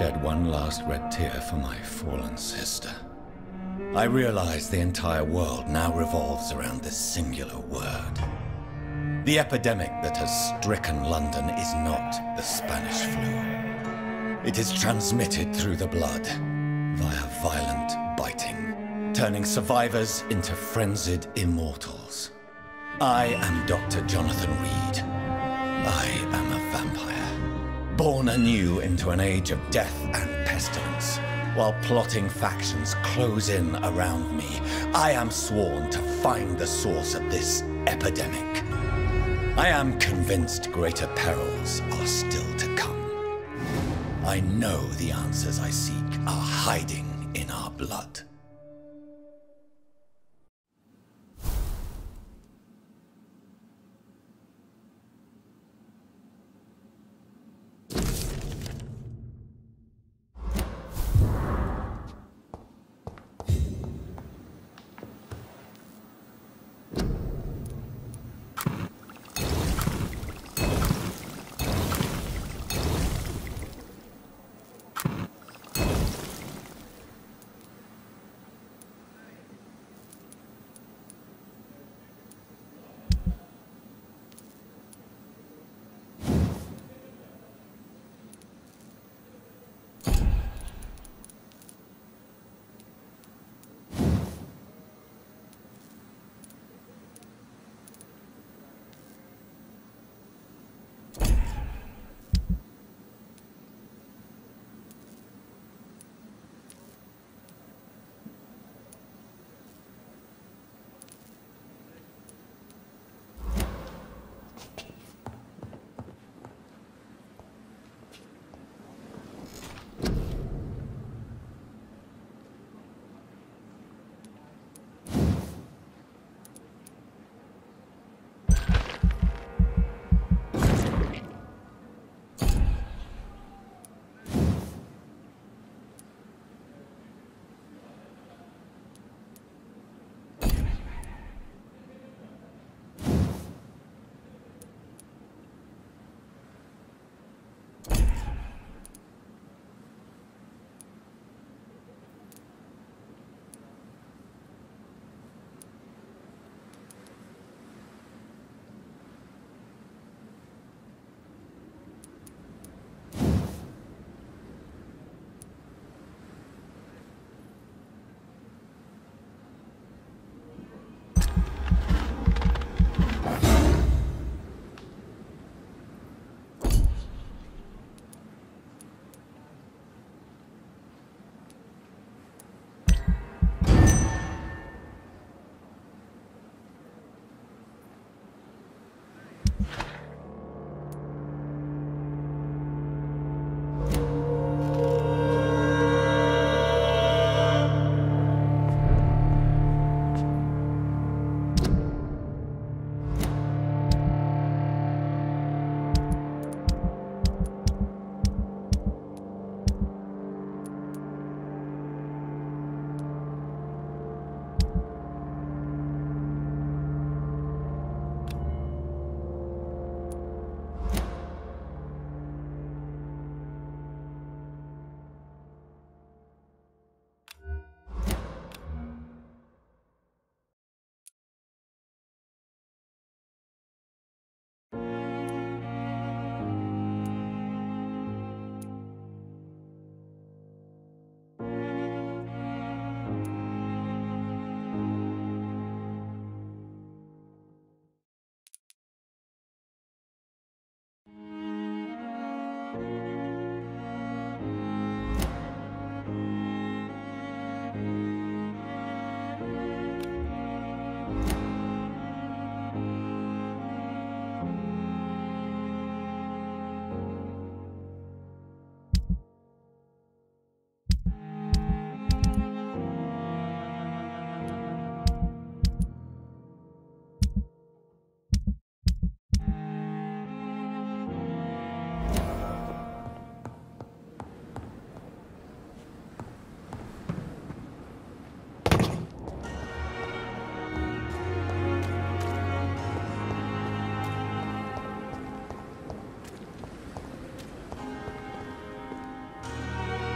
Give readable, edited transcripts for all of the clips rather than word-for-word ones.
shed one last red tear for my fallen sister. I realize the entire world now revolves around this singular word. The epidemic that has stricken London is not the Spanish flu. It is transmitted through the blood, via violent biting, turning survivors into frenzied immortals. I am Dr. Jonathan Reed. I am a vampire, born anew into an age of death and pestilence. While plotting factions close in around me, I am sworn to find the source of this epidemic. I am convinced greater perils are still to come. I know the answers I seek are hiding in our blood.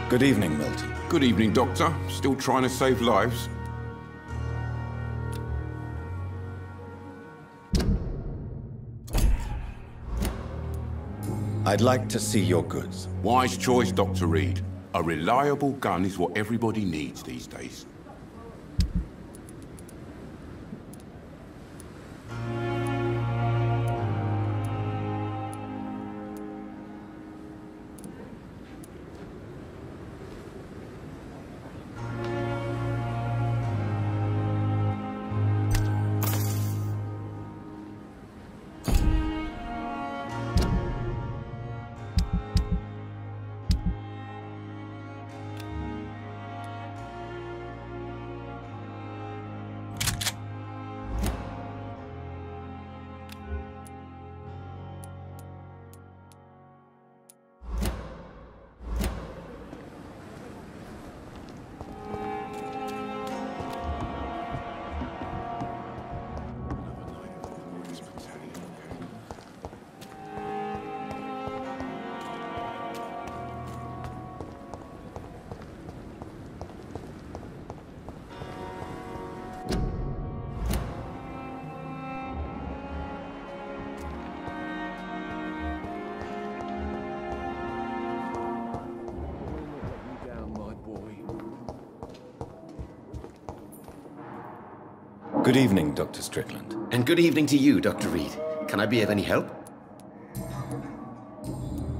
Good evening, Milton. Good evening, Doctor. Still trying to save lives? I'd like to see your goods. Wise choice, Dr. Reed. A reliable gun is what everybody needs these days. Good evening, Dr. Strickland. And good evening to you, Dr. Reed. Can I be of any help?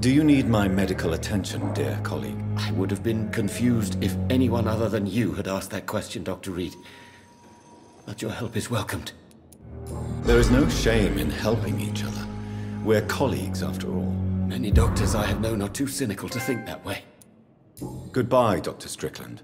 Do you need my medical attention, dear colleague? I would have been confused if anyone other than you had asked that question, Dr. Reed. But your help is welcomed. There is no shame in helping each other. We're colleagues, after all. Many doctors I have known are too cynical to think that way. Goodbye, Dr. Strickland.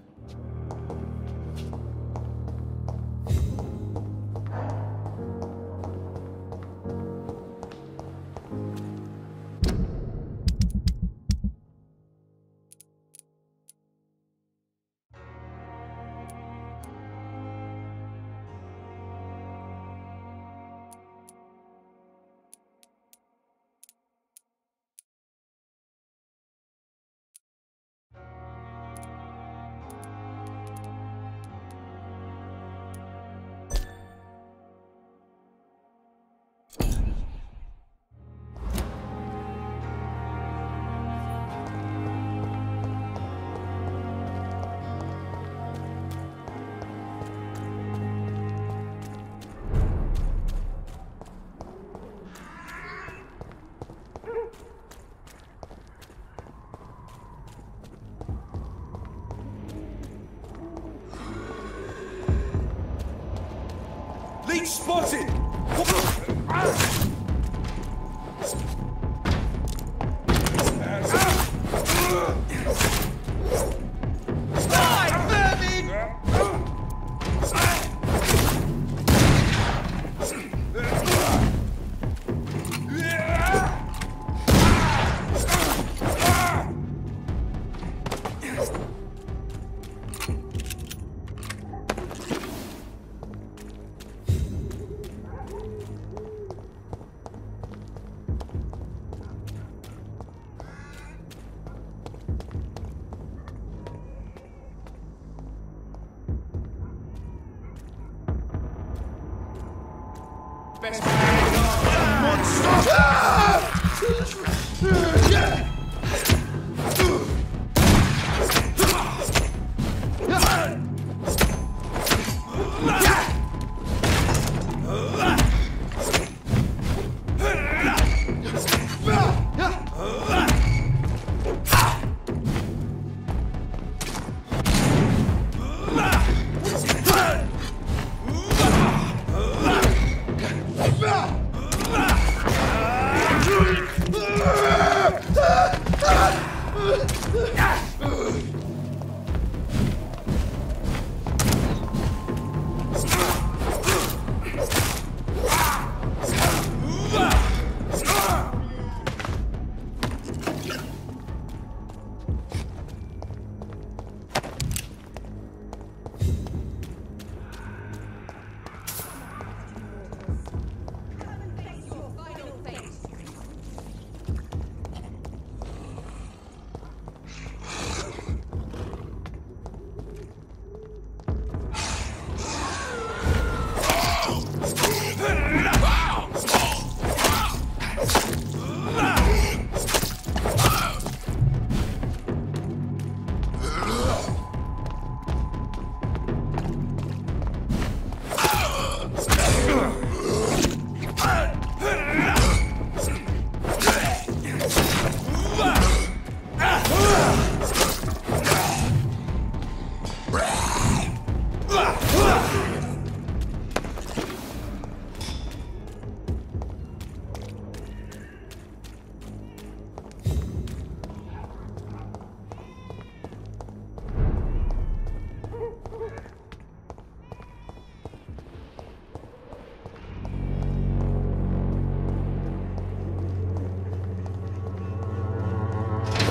Leech spotted!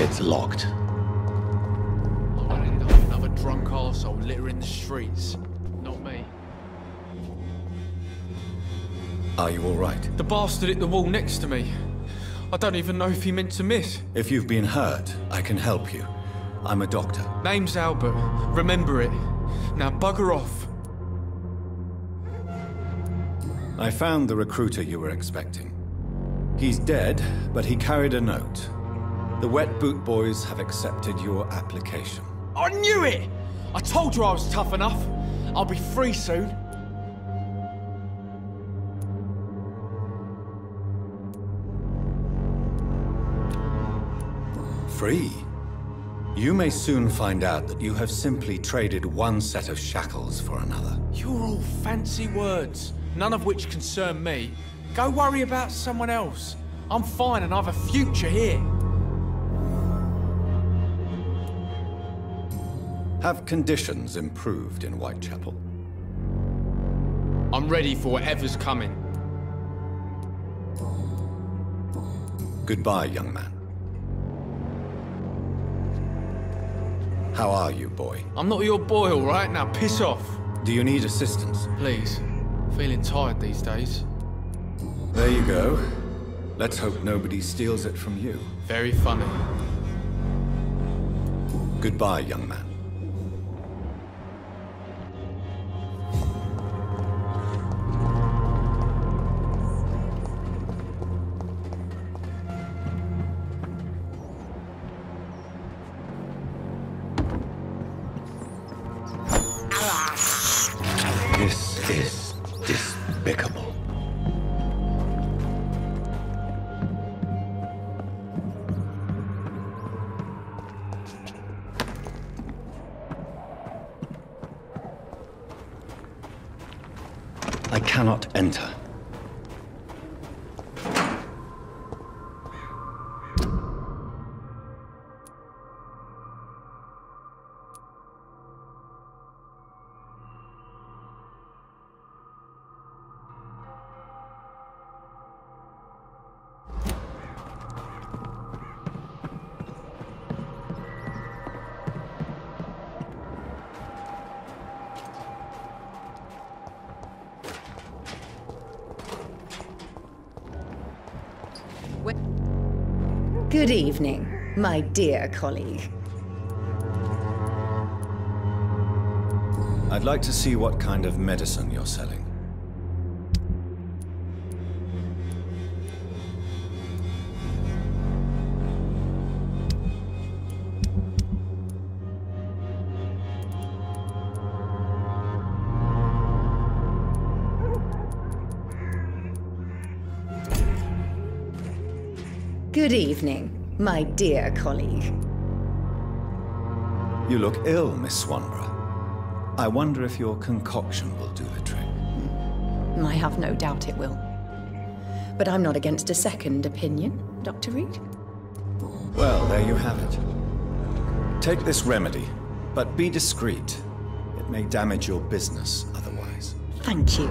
It's locked. I won't end up another drunk arsehole littering the streets. Not me. Are you all right? The bastard hit the wall next to me. I don't even know if he meant to miss. If you've been hurt, I can help you. I'm a doctor. Name's Albert. Remember it. Now bugger off. I found the recruiter you were expecting. He's dead, but he carried a note. The Wet Boot Boys have accepted your application. I knew it! I told you I was tough enough. I'll be free soon. Free? You may soon find out that you have simply traded one set of shackles for another. You're all fancy words, none of which concern me. Go worry about someone else. I'm fine and I've a future here. Have conditions improved in Whitechapel? I'm ready for whatever's coming. Goodbye, young man. How are you, boy? I'm not your boy, all right? Now piss off. Do you need assistance? Please. Feeling tired these days. There you go. Let's hope nobody steals it from you. Very funny. Goodbye, young man. This is despicable. I cannot enter. Good evening, my dear colleague. I'd like to see what kind of medicine you're selling. Good evening, my dear colleague. You look ill, Miss Swanborough. I wonder if your concoction will do the trick. I have no doubt it will. But I'm not against a second opinion, Dr. Reed. Well, there you have it. Take this remedy, but be discreet. It may damage your business otherwise. Thank you.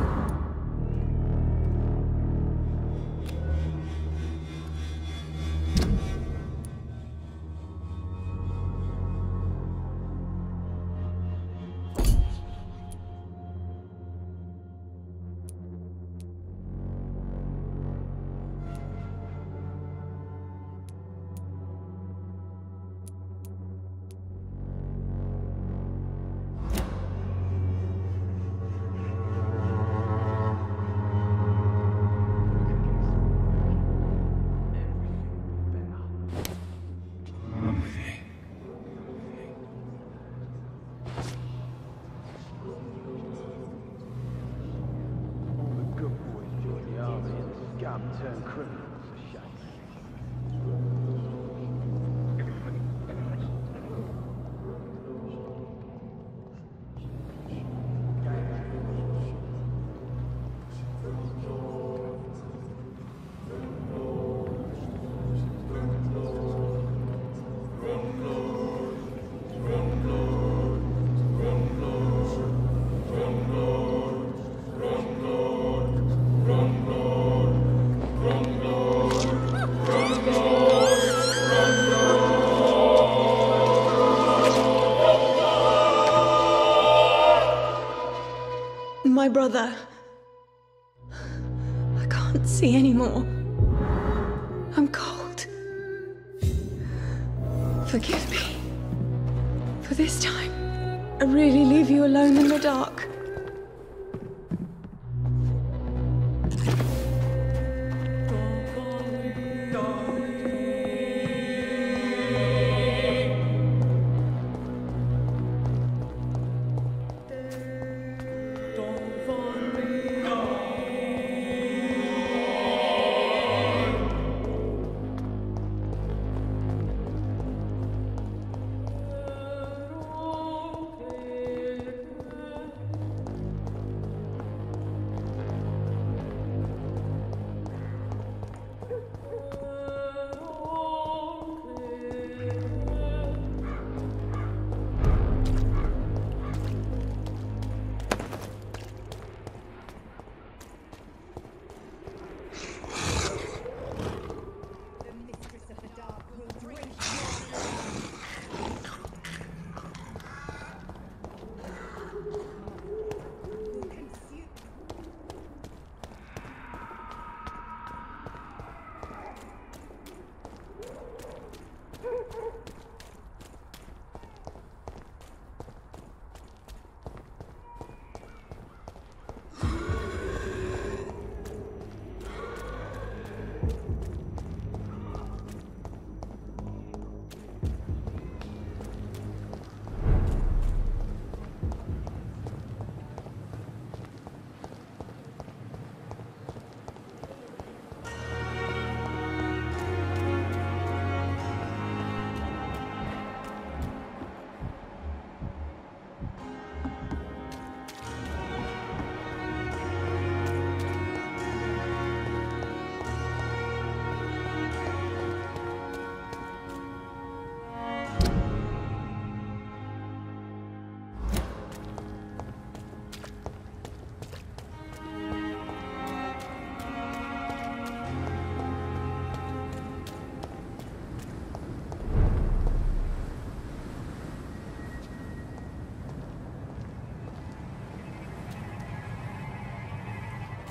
turn criminals are shame. My brother. I can't see anymore. I'm cold. Forgive me. For this time, I really leave you alone in the dark.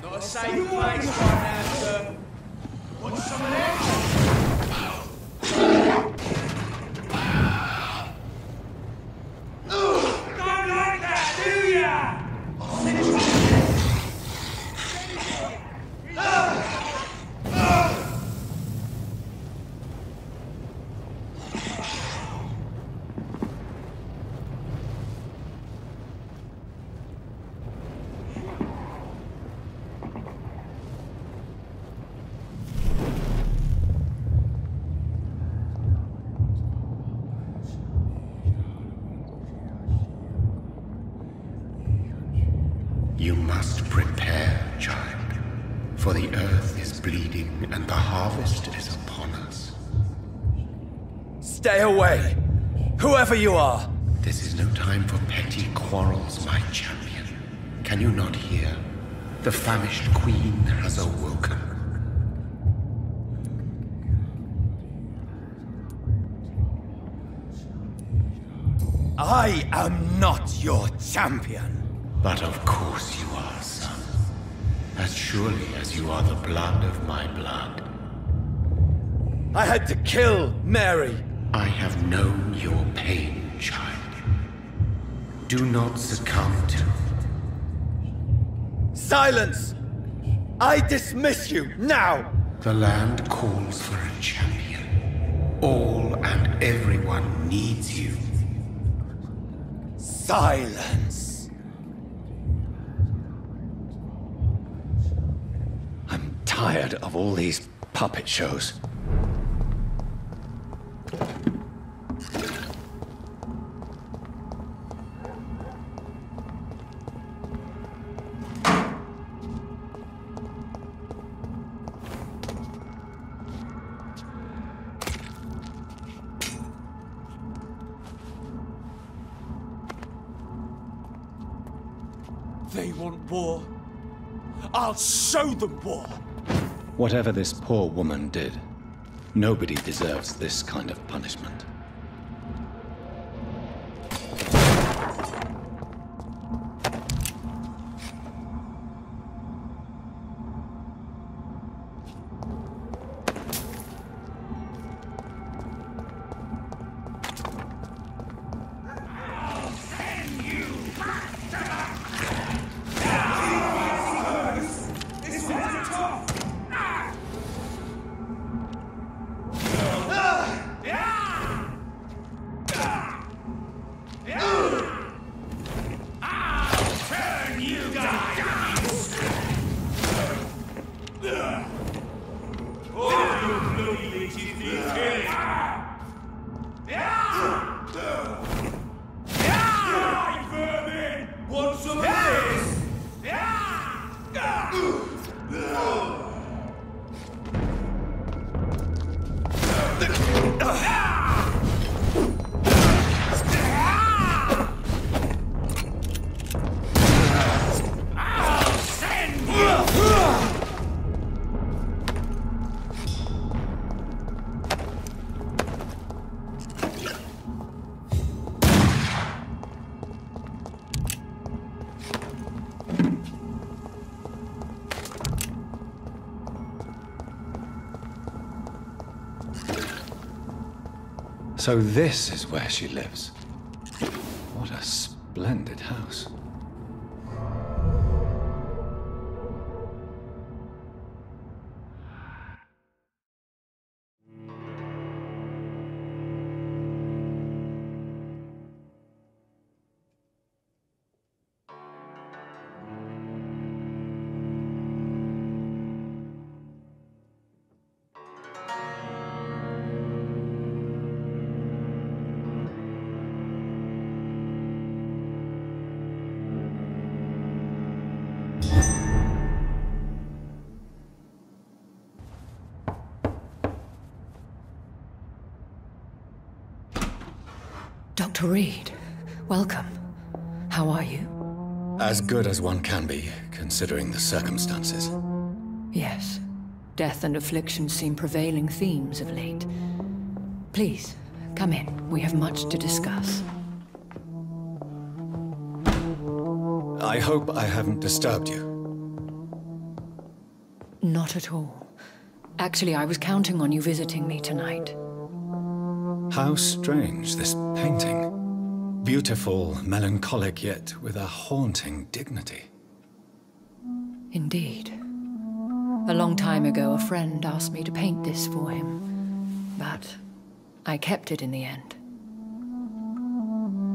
Not a safe place right now, sir. Want some of that? Don't like that, do ya? You must prepare, child, for the earth is bleeding and the harvest is upon us. Stay away, whoever you are. This is no time for petty quarrels, my champion. Can you not hear? The famished queen has awoken. I am not your champion. But of course you are, son. As surely as you are the blood of my blood. I had to kill Mary. I have known your pain, child. Do not succumb to... Silence! I dismiss you, now! The land calls for a champion. All and everyone needs you. Silence! I'm tired tired of all these puppet shows. They want war. I'll show them war. Whatever this poor woman did, nobody deserves this kind of punishment. So this is where she lives. What a splendid house. Dr. Reed, welcome. How are you? As good as one can be, considering the circumstances. Yes. Death and affliction seem prevailing themes of late. Please, come in. We have much to discuss. I hope I haven't disturbed you. Not at all. Actually, I was counting on you visiting me tonight. How strange, this painting. Beautiful, melancholic, yet with a haunting dignity. Indeed. A long time ago, a friend asked me to paint this for him, but I kept it in the end.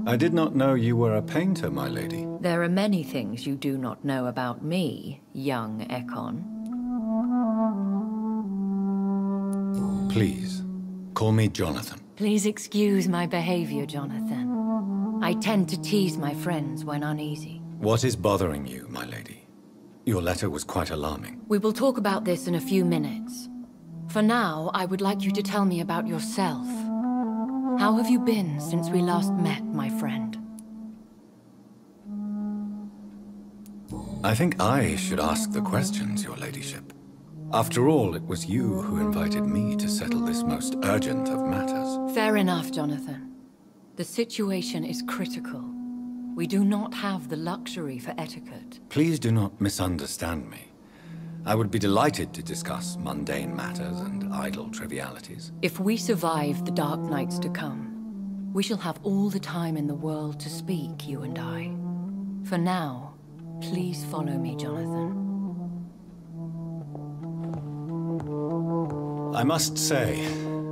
I did not know you were a painter, my lady. There are many things you do not know about me, young Ekon. Please, call me Jonathan. Please excuse my behavior, Jonathan. I tend to tease my friends when uneasy. What is bothering you, my lady? Your letter was quite alarming. We will talk about this in a few minutes. For now, I would like you to tell me about yourself. How have you been since we last met, my friend? I think I should ask the questions, your ladyship. After all, it was you who invited me to settle this most urgent of matters. Fair enough, Jonathan. The situation is critical. We do not have the luxury for etiquette. Please do not misunderstand me. I would be delighted to discuss mundane matters and idle trivialities. If we survive the dark nights to come, we shall have all the time in the world to speak, you and I. For now, please follow me, Jonathan. I must say,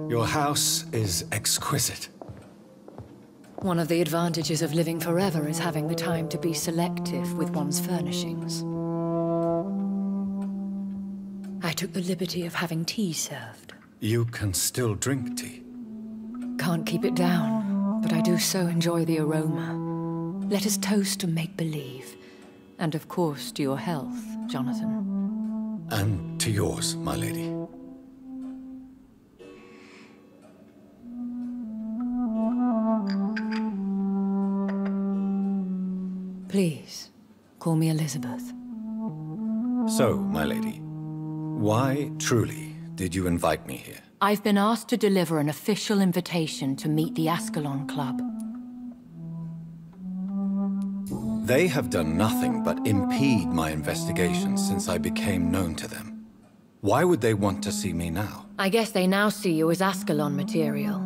your house is exquisite. One of the advantages of living forever is having the time to be selective with one's furnishings. I took the liberty of having tea served. You can still drink tea. Can't keep it down, but I do so enjoy the aroma. Let us toast to make-believe. And of course, to your health, Jonathan. And to yours, my lady. Please, call me Elizabeth. So, my lady, why truly did you invite me here? I've been asked to deliver an official invitation to meet the Ascalon Club. They have done nothing but impede my investigation since I became known to them. Why would they want to see me now? I guess they now see you as Ascalon material.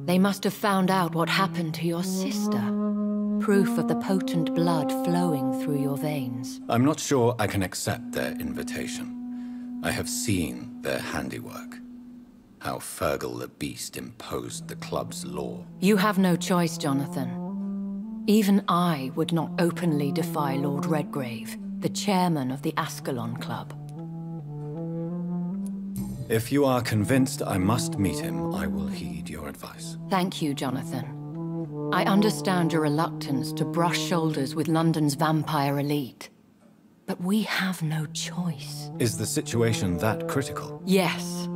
They must have found out what happened to your sister. Proof of the potent blood flowing through your veins. I'm not sure I can accept their invitation. I have seen their handiwork. How Fergal the Beast imposed the club's law. You have no choice, Jonathan. Even I would not openly defy Lord Redgrave, the chairman of the Ascalon Club. If you are convinced I must meet him, I will heed your advice. Thank you, Jonathan. I understand your reluctance to brush shoulders with London's vampire elite. But we have no choice. Is the situation that critical? Yes.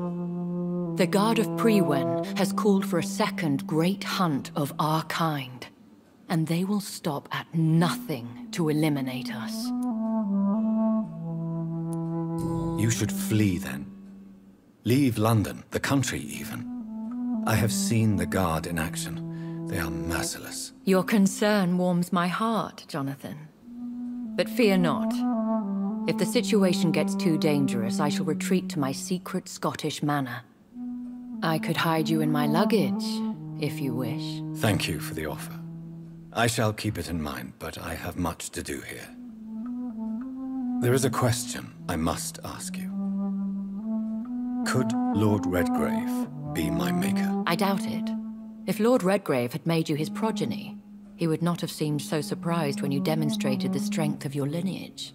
The Guard of Prewen has called for a second great hunt of our kind. And they will stop at nothing to eliminate us. You should flee then. Leave London, the country even. I have seen the Guard in action. They are merciless. Your concern warms my heart, Jonathan. But fear not. If the situation gets too dangerous, I shall retreat to my secret Scottish manor. I could hide you in my luggage, if you wish. Thank you for the offer. I shall keep it in mind, but I have much to do here. There is a question I must ask you. Could Lord Redgrave be my maker? I doubt it. If Lord Redgrave had made you his progeny, he would not have seemed so surprised when you demonstrated the strength of your lineage.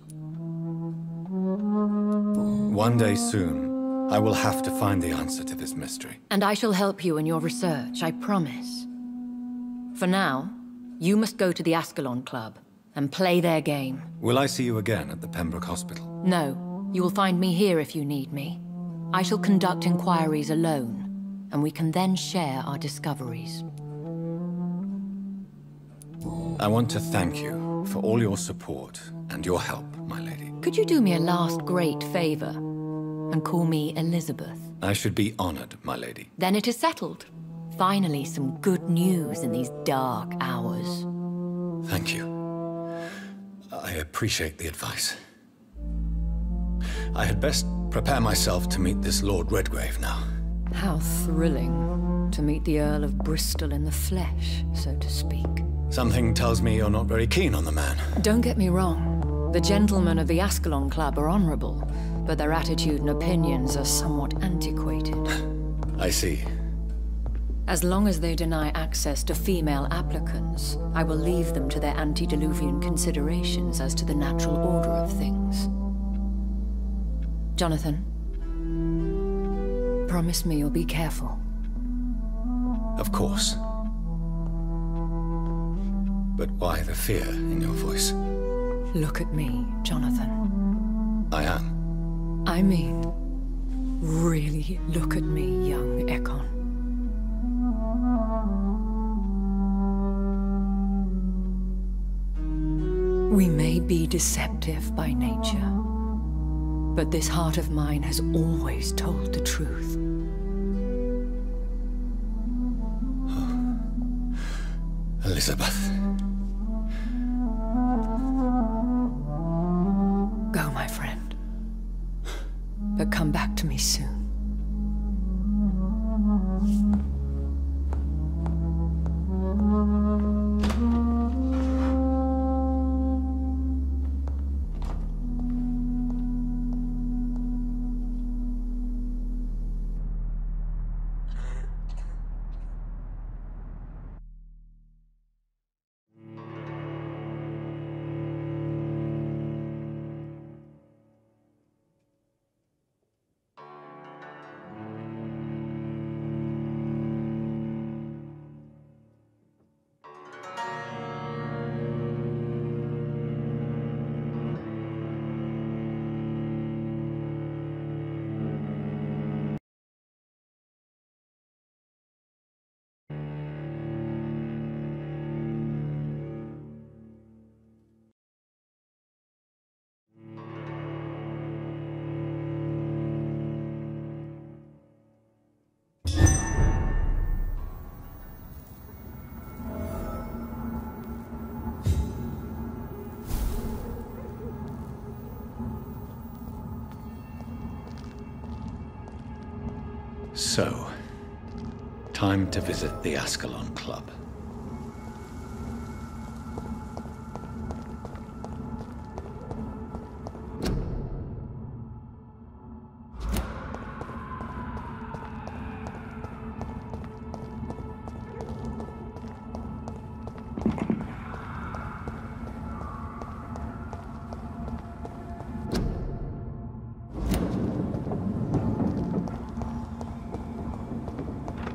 One day soon, I will have to find the answer to this mystery. And I shall help you in your research, I promise. For now, you must go to the Ascalon Club and play their game. Will I see you again at the Pembroke Hospital? No, you will find me here if you need me. I shall conduct inquiries alone, and we can then share our discoveries. I want to thank you for all your support and your help, my lady. Could you do me a last great favor and call me Elizabeth? I should be honored, my lady. Then it is settled. Finally, some good news in these dark hours. Thank you. I appreciate the advice. I had best prepare myself to meet this Lord Redgrave now. How thrilling to meet the Earl of Bristol in the flesh, so to speak. Something tells me you're not very keen on the man. Don't get me wrong. The gentlemen of the Ascalon Club are honorable, but their attitude and opinions are somewhat antiquated. I see. As long as they deny access to female applicants, I will leave them to their antediluvian considerations as to the natural order of things. Jonathan, promise me you'll be careful. Of course. But why the fear in your voice? Look at me, Jonathan. I am. I mean, really look at me, young Ekon. We may be deceptive by nature, but this heart of mine has always told the truth. Elizabeth. Go, my friend. But come back to me soon. So, time to visit the Ascalon Club.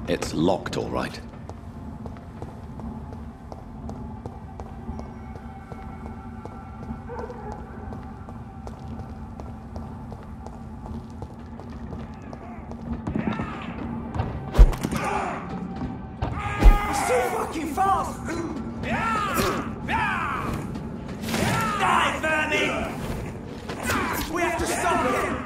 It's locked, all right. It's too fucking fast! Die, vermin! We have to stop it!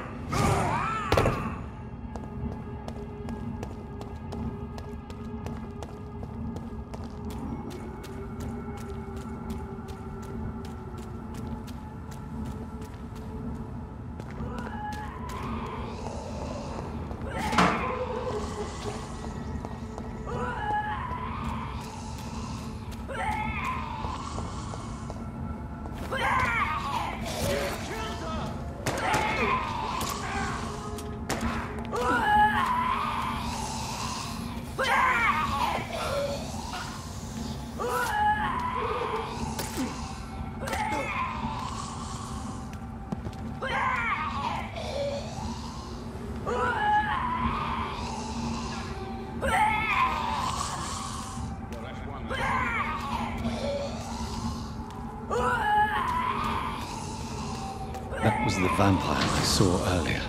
That was the vampire I saw earlier.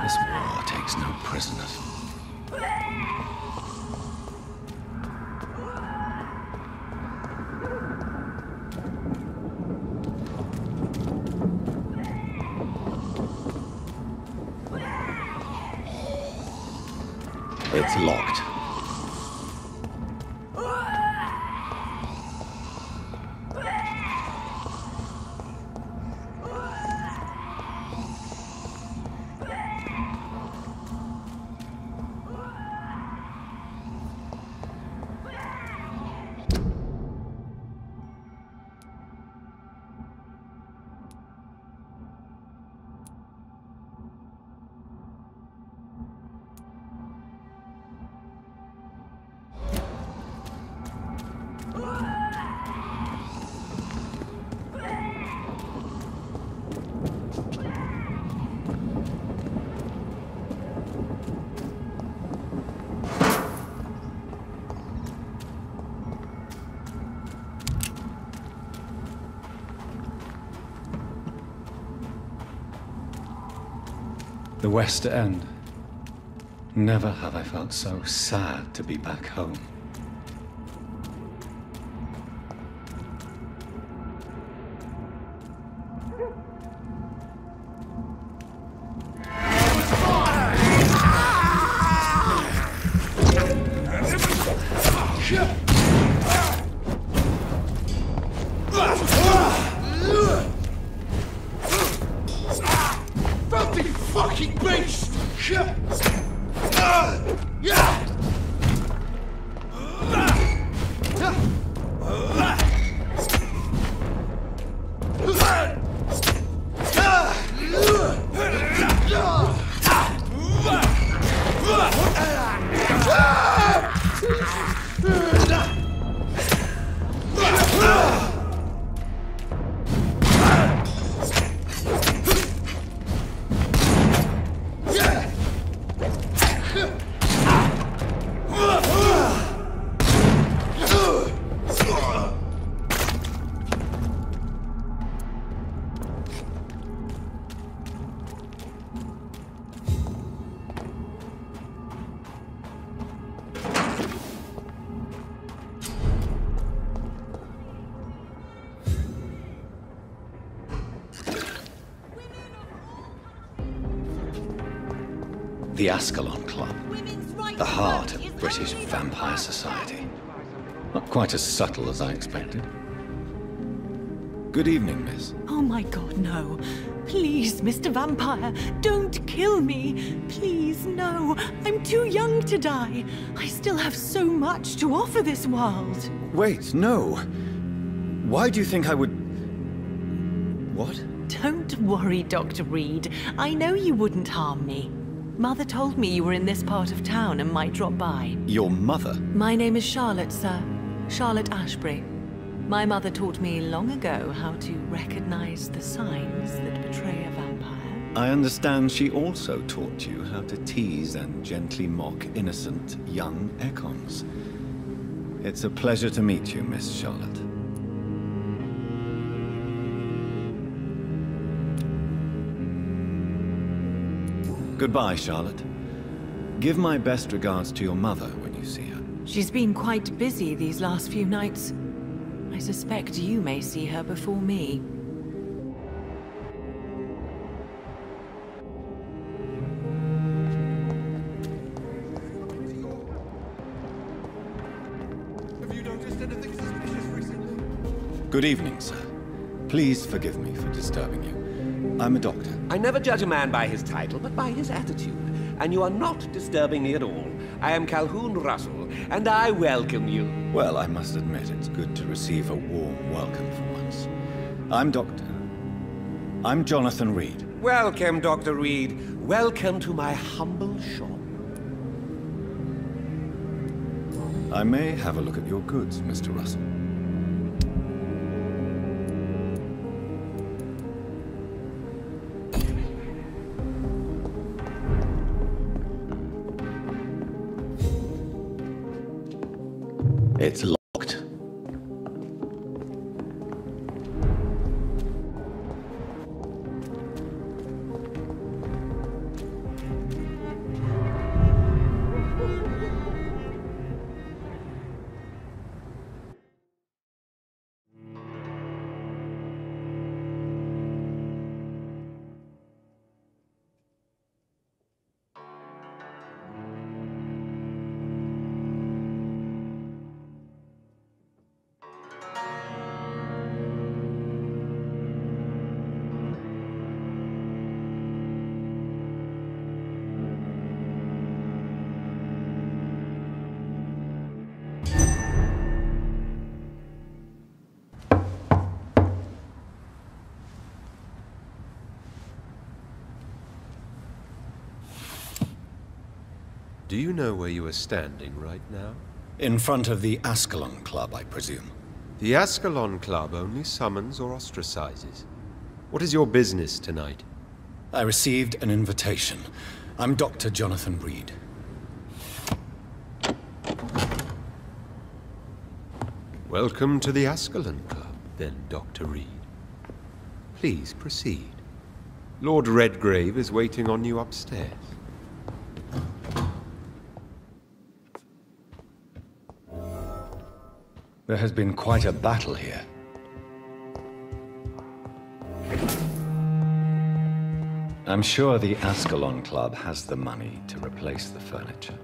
This war takes no prisoners. It's locked. The West End. Never have I felt so sad to be back home. Fucking beast! The Ascalon Club. The heart of British vampire society. Not quite as subtle as I expected. Good evening, miss. Oh my God, no. Please, Mr. Vampire, don't kill me. Please, no. I'm too young to die. I still have so much to offer this world. Wait, no. Why do you think I would... What? Don't worry, Dr. Reed. I know you wouldn't harm me. Mother told me you were in this part of town and might drop by. Your mother? My name is Charlotte, sir. Charlotte Ashbury. My mother taught me long ago how to recognize the signs that betray a vampire. I understand she also taught you how to tease and gently mock innocent young Ekons. It's a pleasure to meet you, Miss Charlotte. Goodbye, Charlotte. Give my best regards to your mother when you see her. She's been quite busy these last few nights. I suspect you may see her before me. Have you noticed anything suspicious recently? Good evening, sir. Please forgive me for disturbing you. I'm a doctor. I never judge a man by his title, but by his attitude. And you are not disturbing me at all. I am Calhoun Russell, and I welcome you. Well, I must admit it's good to receive a warm welcome for once. I'm Jonathan Reed. Welcome, Dr. Reed. Welcome to my humble shop. I may have a look at your goods, Mr. Russell. It's locked. Do you know where you are standing right now? In front of the Ascalon Club, I presume. The Ascalon Club only summons or ostracizes. What is your business tonight? I received an invitation. I'm Dr. Jonathan Reed. Welcome to the Ascalon Club, then, Dr. Reed. Please proceed. Lord Redgrave is waiting on you upstairs. There has been quite a battle here. I'm sure the Ascalon Club has the money to replace the furniture.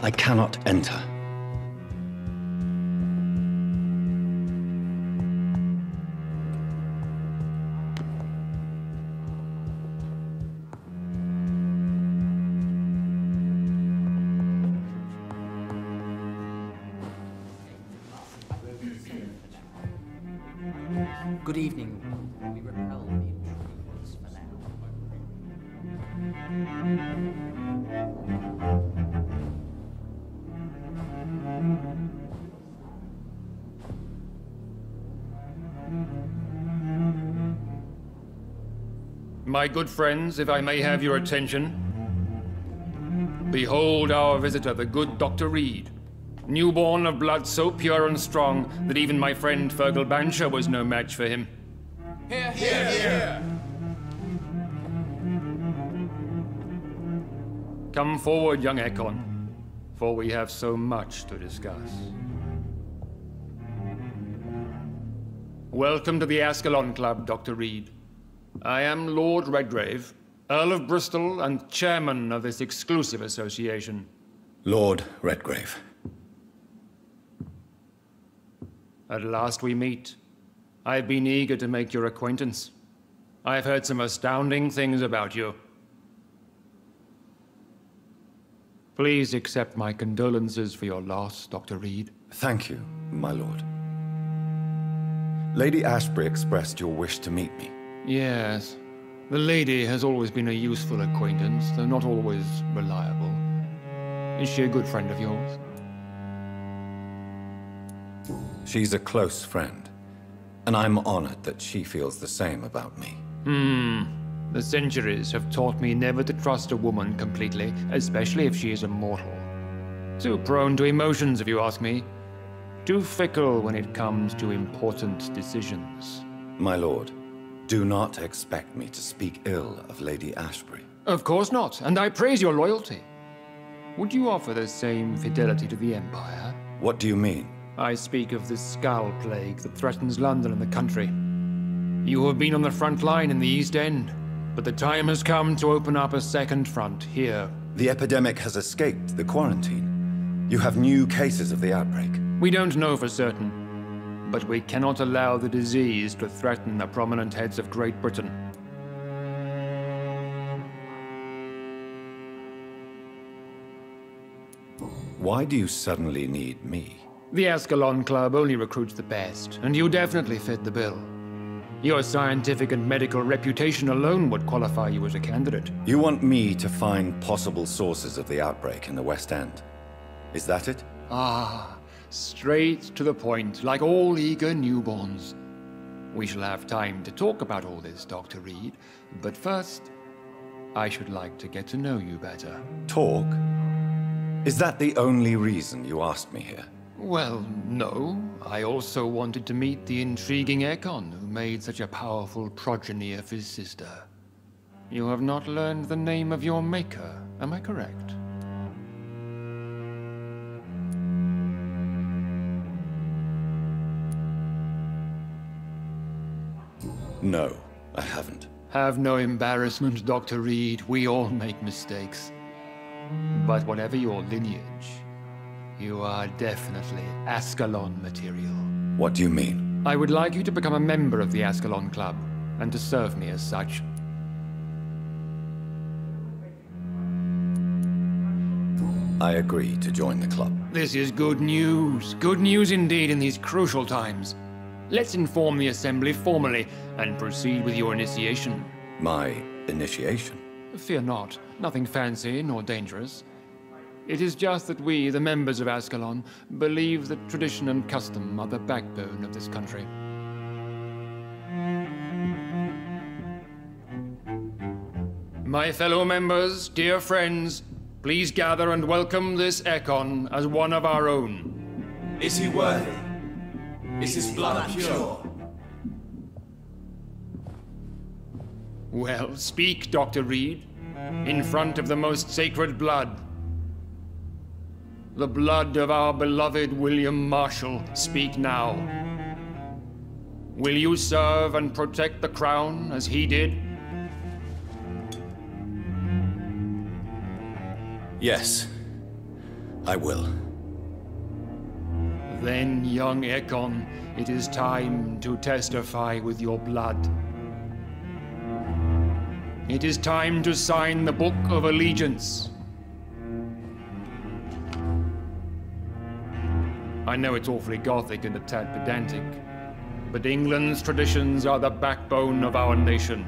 I cannot enter. Good evening. We repel the intruders for now. My good friends, if I may have your attention. Behold our visitor, the good Dr. Reed. Newborn of blood so pure and strong that even my friend Fergal Bancher was no match for him. Here, here, here. Come forward, young Ekon, for we have so much to discuss. Welcome to the Ascalon Club, Dr. Reed. I am Lord Redgrave, Earl of Bristol and chairman of this exclusive association. Lord Redgrave. At last we meet. I've been eager to make your acquaintance. I've heard some astounding things about you. Please accept my condolences for your loss, Dr. Reed. Thank you, my lord. Lady Ashbury expressed your wish to meet me. Yes. The lady has always been a useful acquaintance, though not always reliable. Is she a good friend of yours? She's a close friend, and I'm honored that she feels the same about me. The centuries have taught me never to trust a woman completely, especially if she is a mortal. Too prone to emotions, if you ask me. Too fickle when it comes to important decisions. My lord, do not expect me to speak ill of Lady Ashbury. Of course not, and I praise your loyalty. Would you offer the same fidelity to the Empire? What do you mean? I speak of the Skull Plague that threatens London and the country. You have been on the front line in the East End, but the time has come to open up a second front here. The epidemic has escaped the quarantine. You have new cases of the outbreak. We don't know for certain, but we cannot allow the disease to threaten the prominent heads of Great Britain. Why do you suddenly need me? The Ascalon Club only recruits the best, and you definitely fit the bill. Your scientific and medical reputation alone would qualify you as a candidate. You want me to find possible sources of the outbreak in the West End. Is that it? Ah, straight to the point, like all eager newborns. We shall have time to talk about all this, Dr. Reed, but first, I should like to get to know you better. Talk? Is that the only reason you asked me here? Well, no. I also wanted to meet the intriguing Ekon, who made such a powerful progeny of his sister. You have not learned the name of your maker, am I correct? No, I haven't. Have no embarrassment, Dr. Reed. We all make mistakes. But whatever your lineage, you are definitely Ascalon material. What do you mean? I would like you to become a member of the Ascalon Club, and to serve me as such. I agree to join the club. This is good news. Good news indeed in these crucial times. Let's inform the Assembly formally, and proceed with your initiation. My initiation? Fear not. Nothing fancy nor dangerous. It is just that we, the members of Ascalon, believe that tradition and custom are the backbone of this country. My fellow members, dear friends, please gather and welcome this Ekon as one of our own. Is he worthy? Is his blood pure? Well, speak, Dr. Reed, in front of the most sacred blood. The blood of our beloved William Marshall, speak now. Will you serve and protect the crown as he did? Yes, I will. Then, young Ekon, it is time to testify with your blood. It is time to sign the Book of Allegiance. I know it's awfully gothic and a tad pedantic, but England's traditions are the backbone of our nation.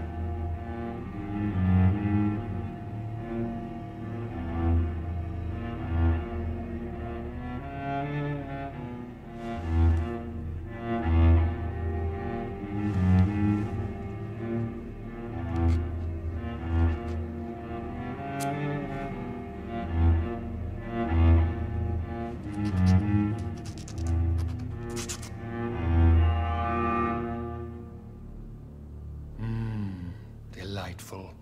Delightful.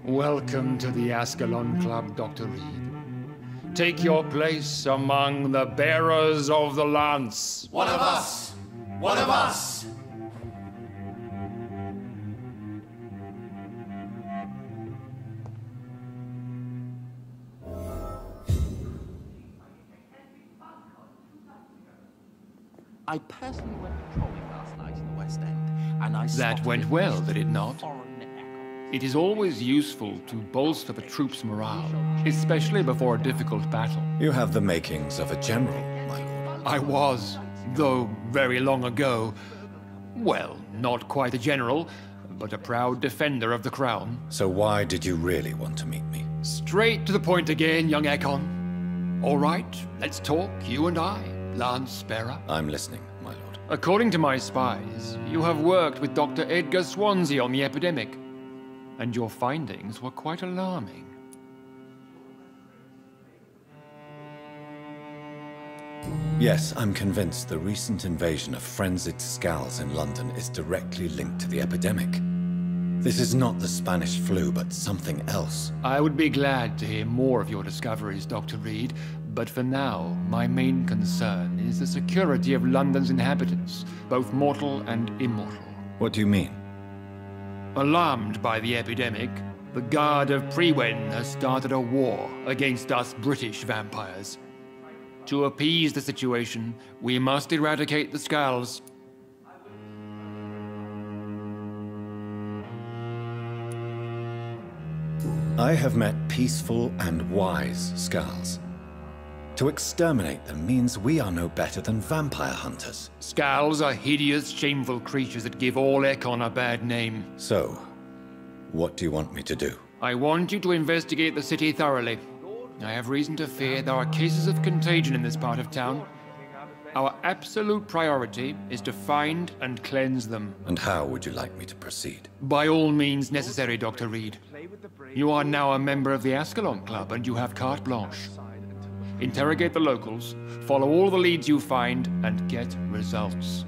Welcome to the Ascalon Club, Dr. Reed. Take your place among the bearers of the lance. One of us! One of us! I personally went patrolling last night in the West End, and I That went well, did it not? It is always useful to bolster the troops' morale, especially before a difficult battle. You have the makings of a general, my lord. I was, though very long ago. Well, not quite a general, but a proud defender of the crown. So why did you really want to meet me? Straight to the point again, young Ekon. All right, let's talk, you and I, Lance Bearer. I'm listening, my lord. According to my spies, you have worked with Dr. Edgar Swansea on the epidemic, and your findings were quite alarming. Yes, I'm convinced the recent invasion of frenzied Skulls in London is directly linked to the epidemic. This is not the Spanish flu, but something else. I would be glad to hear more of your discoveries, Dr. Reed, but for now, my main concern is the security of London's inhabitants, both mortal and immortal. What do you mean? Alarmed by the epidemic, the Guard of Priwen has started a war against us British vampires. To appease the situation, we must eradicate the Skulls. I have met peaceful and wise Skulls. To exterminate them means we are no better than vampire hunters. Skulls are hideous, shameful creatures that give all Ekon a bad name. So, what do you want me to do? I want you to investigate the city thoroughly. I have reason to fear there are cases of contagion in this part of town. Our absolute priority is to find and cleanse them. And how would you like me to proceed? By all means necessary, Dr. Reed. You are now a member of the Ascalon Club and you have carte blanche. Interrogate the locals, follow all the leads you find, and get results.